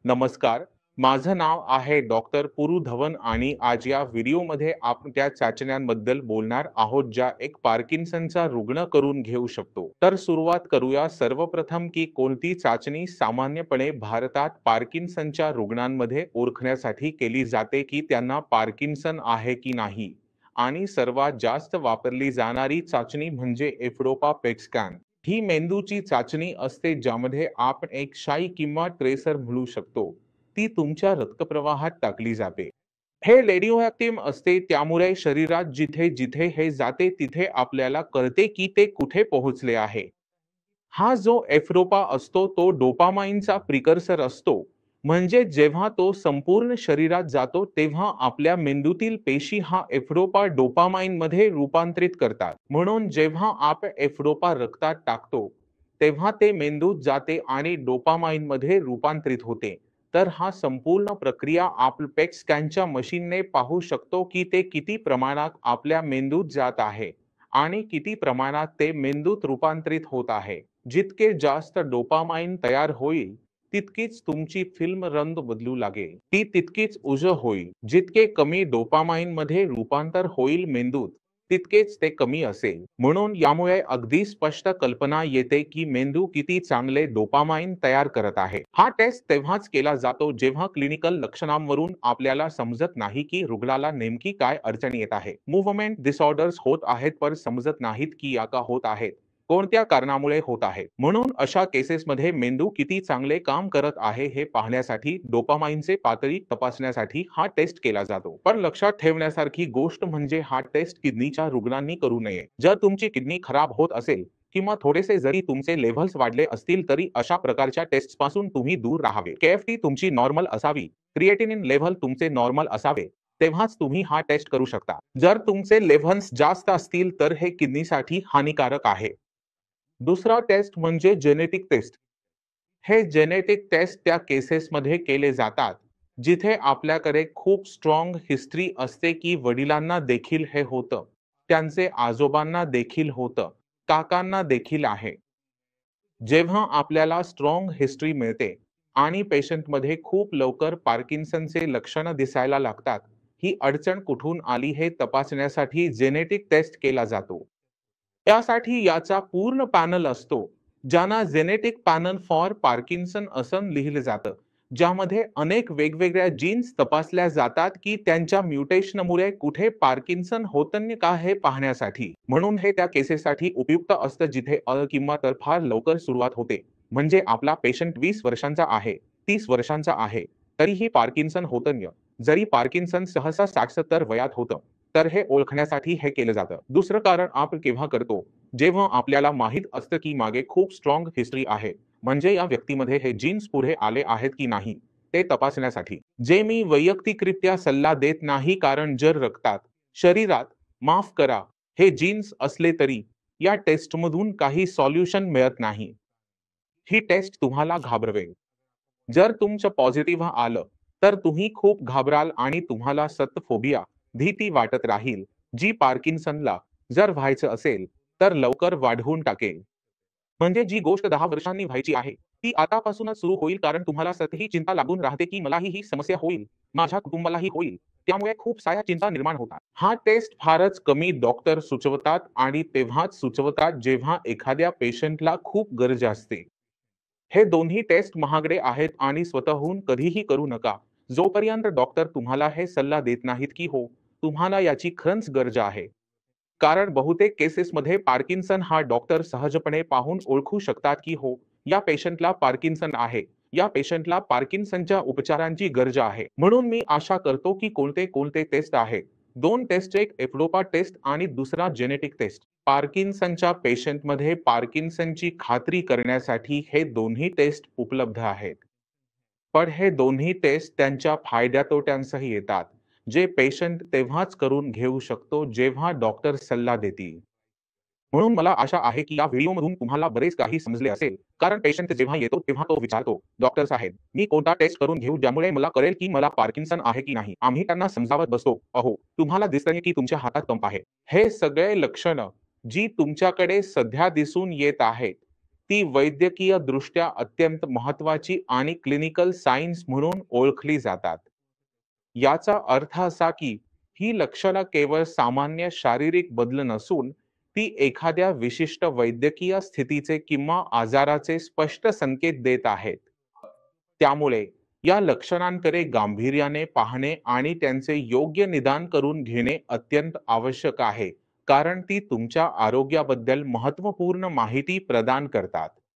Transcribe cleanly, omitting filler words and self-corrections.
नमस्कार. माझं नाव आहे डॉक्टर पुरू धवन आणि आज या व्हिडिओमध्ये आपण त्या चाचण्यांबद्दल बोलणार आहोत ज्या एक पार्किन्सनचा रुग्ण करून घेऊ शकतो. तर सुरुवात करूया सर्वप्रथम की कोणती चाचणी सामान्यपणे भारतात पार्किन्सनच्या रुग्णांमध्ये ओळखण्यासाठी केली जाते की त्यांना पार्किन्सन आहे की नाही. आणि सर्वात जास्त वापरली जाणारी चाचणी म्हणजे एफ्रोपा पेट स्कॅन. ही मेंदूची चाचणी असते ज्यामध्ये आपण एक शाई किंवा ट्रेसर म्हणू शकतो. ती तुमच्या रक्तप्रवाहात टाकली जाते. हे रेडिओ असते त्यामुळे शरीरात जिथे जिथे हे जाते तिथे आपल्याला कळते की ते कुठे पोहोचले आहे. हा जो एफ्रोपा असतो तो डोपामाइनचा प्रिकर्सर असतो. म्हणजे जेव्हा तो संपूर्ण शरीरात जातो तेव्हा आपल्या मेंदूतील पेशी हा एफ्रोपा डोपामाइनमध्ये रूपांतरित करतात. म्हणून जेव्हा आपण एफ्रोपा रक्तात टाकतो तेव्हा ते मेंदूत जाते आणि डोपामाइनमध्ये रूपांतरित होते. तर हा संपूर्ण प्रक्रिया आपण पेट स्कॅनच्या मशीनने पाहू शकतो की ते किती प्रमाणात आपल्या मेंदूत जात आहे आणि किती प्रमाणात ते मेंदूत रूपांतरित होत आहे. जितके जास्त डोपामाइन तयार होईल तितकीच तुमची फिल्म रंग बदलू लागेल. ती तितकीच उजळ होईल. जितके कमी डोपामाइन मध्ये रूपांतर होईल मेंदूत तितकेच ते कमी असेल. म्हणून यामुळे अगदी स्पष्ट कल्पना येते की मेंदू किती चांगले डोपामाइन तयार करत आहे. हा टेस्ट तेव्हाच केला जातो जेव्हा क्लिनिकल लक्षणांवरून आपल्याला समजत नाही की रुग्णाला नेमकी काय अडचण येत आहे. मूव्हमेंट डिसऑर्डर्स होत आहेत पण समजत नाहीत की या का होत आहेत. कोणत्या कारणामुळे होत आहे. म्हणून अशा केसेसमध्ये मेंदू किती चांगले काम करत आहे हे पाहण्यासाठी डोपामाइनचे पातळी तपासण्यासाठी हा टेस्ट केला जातो. पण लक्षात ठेवण्यासारखी गोष्ट म्हणजे हा टेस्ट किडनीच्या रुग्णांनी करू नये. जर तुमची किडनी खराब होत असेल किंवा थोडेसे जरी तुमचे लेव्हल्स वाढले असतील तरी अशा प्रकारच्या टेस्ट पासून तुम्ही दूर राहावे. केएफटी तुमची नॉर्मल असावी. क्रिएटिनिन लेव्हल तुमचे नॉर्मल असावे. तेव्हाच तुम्ही हा टेस्ट करू शकता. जर तुमचे लेव्हल्स जास्त असतील तर हे किडनीसाठी हानिकारक आहे. दुसरा टेस्ट म्हणजे जेनेटिक टेस्ट. हे जेनेटिक टेस्ट त्या केसेसमध्ये केले जातात जिथे आपल्याकडे खूप स्ट्रॉंग हिस्ट्री असते की वडिलांना देखील हे होतं, त्यांचे आजोबांना देखील होतं, काकांना देखील आहे. जेव्हा आपल्याला स्ट्रॉंग हिस्ट्री मिळते आणि पेशंटमध्ये खूप लवकर पार्किन्सनचे लक्षणं दिसायला लागतात, ही अडचण कुठून आली हे तपासण्यासाठी जेनेटिक टेस्ट केला जातो. त्यासाठी याचा पूर्ण पॅनल असतो, ज्यांना जेनेटिक पॅनल फॉर पार्किन्सन असं लिहिलं जातं, ज्यामध्ये अनेक वेगवेगळ्या जीन्स तपासल्या जातात की त्यांच्या म्युटेशनमुळे कुठे पार्किन्सन होतं का हे पाहण्यासाठी. म्हणून हे त्या केसेससाठी उपयुक्त असतं जिथे किंवा तर फार लवकर सुरुवात होते. म्हणजे आपला पेशंट 20 वर्षांचा आहे, 30 वर्षांचा आहे, तरीही पार्किन्सन होतं. जरी पार्किन्सन सहसा 60-70 वयात होतं, तर हे ओळखण्यासाठी हे केलं जातं. दुसरं कारण आपण केव्हा करतो, जेव्हा आपल्याला माहित असतं की मागे खूप स्ट्रॉंग हिस्ट्री आहे. म्हणजे या व्यक्तीमध्ये हे जीन्स पुढे आले आहेत की नाही ते तपासण्यासाठी. जे मी वैयक्तिकरित्या सल्ला देत नाही कारण जर रक्तात, शरीरात, माफ करा, हे जीन्स असले तरी या टेस्टमधून काही सॉल्युशन मिळत नाही. ही टेस्ट तुम्हाला घाबरवेल. जर तुमचं पॉझिटिव्ह आलं, तर तुम्ही खूप घाबराल आणि तुम्हाला फोबिया, भीती वाटत राहील, जी पार्किन्सनला जर व्हायचं असेल, तर लवकर वाढवून टाकेल. म्हणजे जी गोष्ट 10 वर्षांनी व्हायची आहे, ती आतापासूनच सुरू होईल कारण तुम्हाला सतत ही चिंता लागून राहते की मलाही ही समस्या होईल, माझ्या कुटुंबालाही होईल. त्यामुळे खूप साऱ्या चिंता निर्माण होतात. हा टेस्ट फारच कमी डॉक्टर सुचवतात आणि तेव्हाच सुचवतात जेव्हा एखाद्या पेशंटला खूप गरज असते. हे दोन्ही टेस्ट महागडे आहेत आणि स्वतःहून कधीही करू नका, जोपर्यंत डॉक्टर तुम्हाला हे सल्ला देत नाहीत की हो, तुम्हाला याची खरंच गरज आहे. कारण बहुतेक केसेसमध्ये पार्किन्सन हा डॉक्टर सहजपणे पाहून ओळखू शकतात की हो, या पेशंटला पार्किन्सन आहे. या पेशंटला पार्किन्सनच्या उपचारांची गरज आहे. म्हणून मी आशा करतो की कोणते कोणते टेस्ट आहेत. 2 टेस्ट, एक एफ्लोपा टेस्ट आणि दुसरा जेनेटिक टेस्ट. पार्किन्सनच्या पेशंटमध्ये पार्किन्सनची खात्री करण्यासाठी हे दोन्ही टेस्ट उपलब्ध आहेत. पण हे दोन्ही टेस्ट त्यांच्या फायद्या-तोट्यांसह येतात, जे पेशंट तेव्हाच करून घेऊ शकतो जेव्हा डॉक्टर सल्ला देतील. म्हणून मला आशा आहे की या व्हिडिओमधून तुम्हाला बरेच काही समजले असेल. कारण पेशंट जेव्हा येतो तेव्हा तो विचारतो, "डॉक्टर साहेब, मी कोणता टेस्ट करून घेऊ ज्यामुळे मला कळेल की मला पार्किन्सन आहे की नाही?" आम्ही त्यांना समजावत बसतो, "अहो, तुम्हाला दिसतंय की तुमच्या हातात पंप आहे. हे सगळे लक्षणं जी तुमच्याकडे सध्या दिसून येत आहेत, ती वैद्यकीय दृष्ट्या अत्यंत महत्त्वाची आणि क्लिनिकल सायन्स म्हणून ओळखली जातात. याचा अर्थ असा की ही लक्षणं केवळ सामान्य शारीरिक बदल नसून ती एखाद्या विशिष्ट वैद्यकीय स्थितीचे किंवा आजाराचे स्पष्ट संकेत देत आहेत. त्यामुळे या लक्षणांकडे गांभीर्याने पाहणे आणि त्यांचे योग्य निदान करून घेणे अत्यंत आवश्यक आहे, कारण ती तुमच्या आरोग्याबद्दल महत्त्वपूर्ण माहिती प्रदान करतात.